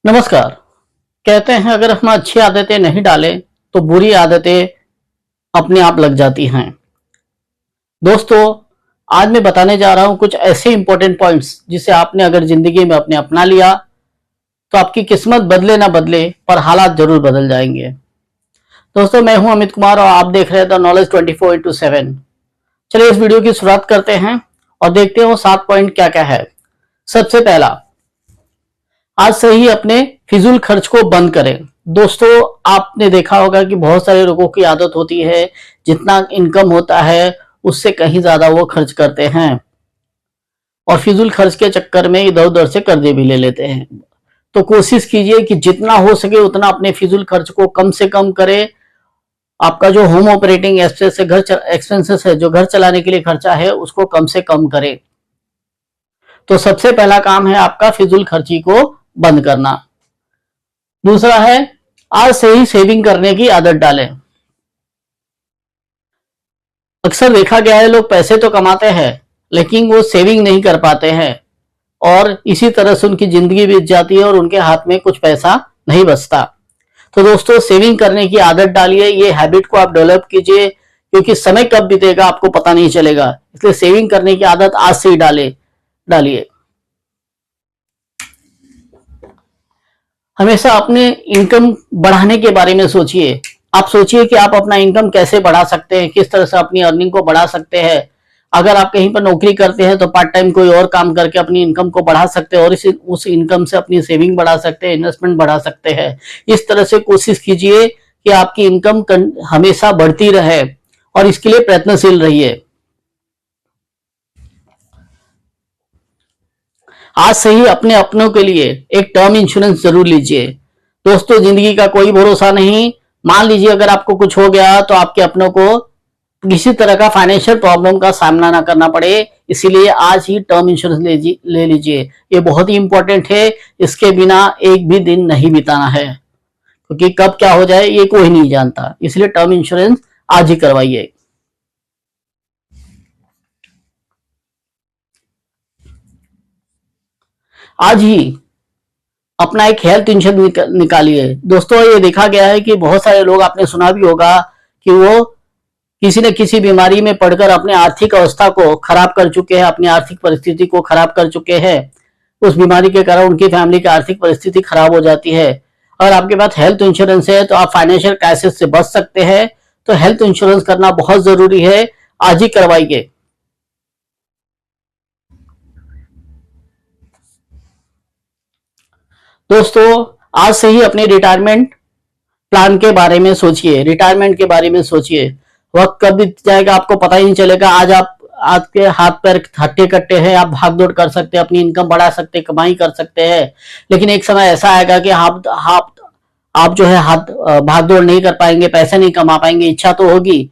नमस्कार। कहते हैं अगर हम अच्छी आदतें नहीं डालें तो बुरी आदतें अपने आप लग जाती हैं। दोस्तों, आज मैं बताने जा रहा हूं कुछ ऐसे इंपॉर्टेंट पॉइंट्स जिसे आपने अगर जिंदगी में अपने अपना लिया तो आपकी किस्मत बदले ना बदले पर हालात जरूर बदल जाएंगे। दोस्तों, मैं हूं अमित कुमार और आप देख रहे हैं द नॉलेज 24/7। चलिए इस वीडियो की शुरुआत करते हैं और देखते हैं वो 7 पॉइंट क्या क्या है। सबसे पहला, आज से ही अपने फिजूल खर्च को बंद करें। दोस्तों, आपने देखा होगा कि बहुत सारे लोगों की आदत होती है जितना इनकम होता है उससे कहीं ज्यादा वो खर्च करते हैं और फिजूल खर्च के चक्कर में इधर उधर से कर्जे भी ले लेते हैं। तो कोशिश कीजिए कि जितना हो सके उतना अपने फिजूल खर्च को कम से कम करें। आपका जो होम ऑपरेटिंग एक्सपेंसेस है, जो घर चलाने के लिए खर्चा है, उसको कम से कम करें। तो सबसे पहला काम है आपका फिजूल खर्ची को बंद करना। दूसरा है, आज से ही सेविंग करने की आदत डालें। अक्सर देखा गया है लोग पैसे तो कमाते हैं लेकिन वो सेविंग नहीं कर पाते हैं और इसी तरह से उनकी जिंदगी बीत जाती है और उनके हाथ में कुछ पैसा नहीं बचता। तो दोस्तों, सेविंग करने की आदत डालिए, ये हैबिट को आप डेवलप कीजिए क्योंकि समय कब बीतेगा आपको पता नहीं चलेगा। इसलिए सेविंग करने की आदत आज से ही डालिए। हमेशा अपने इनकम बढ़ाने के बारे में सोचिए। आप सोचिए कि आप अपना इनकम कैसे बढ़ा सकते हैं, किस तरह से अपनी अर्निंग को बढ़ा सकते हैं। अगर आप कहीं पर नौकरी करते हैं तो पार्ट टाइम कोई और काम करके अपनी इनकम को बढ़ा सकते हैं और उस इनकम से अपनी सेविंग बढ़ा सकते हैं, इन्वेस्टमेंट बढ़ा सकते हैं। इस तरह से कोशिश कीजिए कि आपकी इनकम हमेशा बढ़ती रहे और इसके लिए प्रयत्नशील रहिए। आज से ही अपने अपनों के लिए एक टर्म इंश्योरेंस जरूर लीजिए। दोस्तों, जिंदगी का कोई भरोसा नहीं। मान लीजिए अगर आपको कुछ हो गया तो आपके अपनों को किसी तरह का फाइनेंशियल प्रॉब्लम का सामना ना करना पड़े, इसीलिए आज ही टर्म इंश्योरेंस ले लीजिए। ये बहुत ही इंपॉर्टेंट है, इसके बिना एक भी दिन नहीं बिताना है क्योंकि कब क्या हो जाए ये कोई नहीं जानता। इसलिए टर्म इंश्योरेंस आज ही करवाइए। आज ही अपना एक हेल्थ इंश्योरेंस निकालिए। दोस्तों, ये देखा गया है कि बहुत सारे लोग, आपने सुना भी होगा कि वो किसी न किसी बीमारी में पड़कर अपने आर्थिक अवस्था को खराब कर चुके हैं, अपनी आर्थिक परिस्थिति को खराब कर चुके हैं। उस बीमारी के कारण उनकी फैमिली की आर्थिक परिस्थिति खराब हो जाती है। अगर आपके पास हेल्थ इंश्योरेंस है तो आप फाइनेंशियल क्राइसिस से बच सकते हैं। तो हेल्थ इंश्योरेंस करना बहुत जरूरी है, आज ही करवाइए। दोस्तों, आज से ही अपने रिटायरमेंट प्लान के बारे में सोचिए, रिटायरमेंट के बारे में सोचिए। वक्त कब बीत जाएगा आपको पता ही नहीं चलेगा। आज आपके हाथ पैर हट्टे कट्टे हैं, आप भाग दौड़ कर सकते हैं, अपनी इनकम बढ़ा सकते हैं, कमाई कर सकते हैं। लेकिन एक समय ऐसा आएगा कि आप जो है हाथ भाग दौड़ नहीं कर पाएंगे, पैसे नहीं कमा पाएंगे। इच्छा तो होगी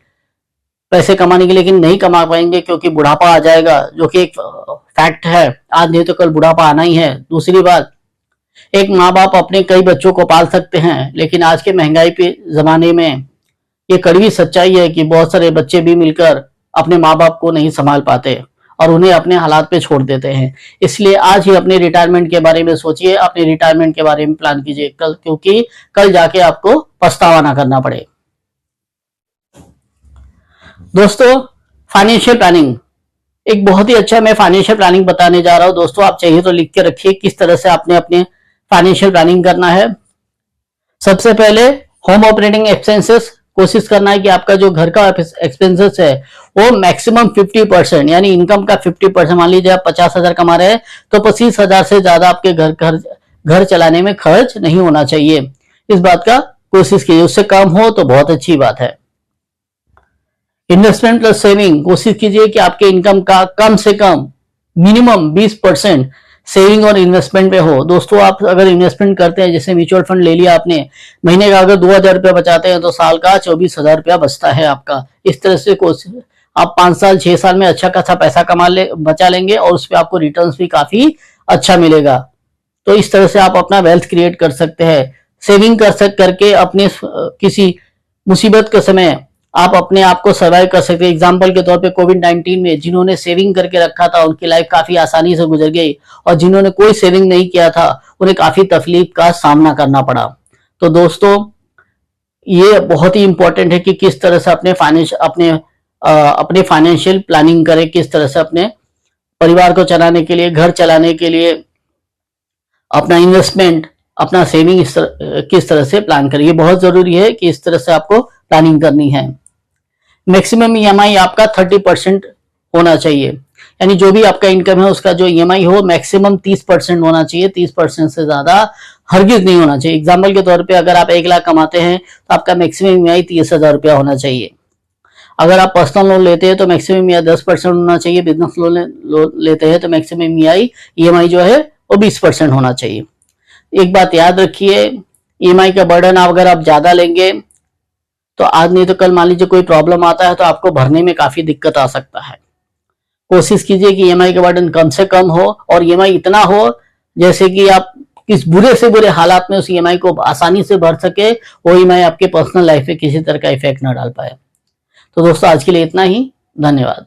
पैसे कमाने की लेकिन नहीं कमा पाएंगे क्योंकि बुढ़ापा आ जाएगा, जो कि एक फैक्ट है। आज नहीं तो कल बुढ़ापा आना ही है। दूसरी बात, एक माँ बाप अपने कई बच्चों को पाल सकते हैं लेकिन आज के महंगाई के जमाने में ये कड़वी सच्चाई है कि बहुत सारे बच्चे भी मिलकर अपने माँ बाप को नहीं संभाल पाते और उन्हें अपने हालात पे छोड़ देते हैं। इसलिए आज ही अपने रिटायरमेंट के बारे में सोचिए, अपने रिटायरमेंट के बारे में प्लान कीजिए कल, क्योंकि कल जाके आपको पछतावा ना करना पड़े। दोस्तों, फाइनेंशियल प्लानिंग एक बहुत ही अच्छा, मैं फाइनेंशियल प्लानिंग बताने जा रहा हूं। दोस्तों, आप चाहिए तो लिख के रखिए किस तरह से आपने अपने फाइनेंशियल प्लानिंग करना है। सबसे पहले होम ऑपरेटिंग एक्सपेंसेस, कोशिश करना है कि आपका जो घर का एक्सपेंसेस है वो मैक्सिमम 50%, यानी इनकम का 50%। मान लीजिए आप 50,000 कमा रहे हैं तो 25,000 से ज्यादा आपके घर चलाने में खर्च नहीं होना चाहिए। इस बात का कोशिश कीजिए, उससे कम हो तो बहुत अच्छी बात है। इन्वेस्टमेंट प्लस सेविंग, कोशिश कीजिए कि आपके इनकम का कम से कम मिनिमम 20% सेविंग और इन्वेस्टमेंट पे हो। दोस्तों, आप अगर इन्वेस्टमेंट करते हैं, जैसे म्यूचुअल फंड ले लिया आपने, महीने का अगर 2,000 रुपया बचाते हैं तो साल का 24,000 रुपया बचता है आपका। इस तरह से कोशिश, आप 5 साल 6 साल में अच्छा खासा पैसा बचा लेंगे और उस पर आपको रिटर्न भी काफी अच्छा मिलेगा। तो इस तरह से आप अपना वेल्थ क्रिएट कर सकते हैं। सेविंग करके अपने किसी मुसीबत के समय आप अपने आप को सर्वाइव कर सकते हैं। एग्जाम्पल के तौर पे कोविड-19 में जिन्होंने सेविंग करके रखा था उनकी लाइफ काफी आसानी से गुजर गई, और जिन्होंने कोई सेविंग नहीं किया था उन्हें काफी तकलीफ का सामना करना पड़ा। तो दोस्तों, ये बहुत ही इंपॉर्टेंट है कि किस तरह से अपने फाइनेंशियल प्लानिंग करें, किस तरह से अपने परिवार को चलाने के लिए, घर चलाने के लिए अपना इन्वेस्टमेंट, अपना सेविंग किस तरह से प्लान करें। ये बहुत जरूरी है कि इस तरह से आपको प्लानिंग करनी है। मैक्सिमम ईएमआई आपका 30% होना चाहिए, यानी जो भी आपका इनकम है उसका जो ईएमआई हो मैक्सिमम 30% होना चाहिए। 30% से ज्यादा हरगिज नहीं होना चाहिए। एग्जाम्पल के तौर पे अगर आप 1 लाख कमाते हैं तो आपका मैक्सिमम ईएमआई 30,000 रुपया होना चाहिए। अगर आप पर्सनल लोन लेते हैं तो मैक्सिमम ईएमआई 10% होना चाहिए। बिजनेस लोन लेते हैं तो मैक्सिमम ईएमआई जो है वो 20% होना चाहिए। एक बात याद रखिए, ईएमआई का बर्डन अगर आप ज्यादा लेंगे तो आज नहीं तो कल मान लीजिए कोई प्रॉब्लम आता है तो आपको भरने में काफी दिक्कत आ सकता है। कोशिश कीजिए कि ईएमआई का बर्डन कम से कम हो, और ईएमआई इतना हो जैसे कि आप किस बुरे से बुरे हालात में उस ईएमआई को आसानी से भर सके, वो ईएमआई आपके पर्सनल लाइफ पे किसी तरह का इफेक्ट न डाल पाए। तो दोस्तों, आज के लिए इतना ही। धन्यवाद।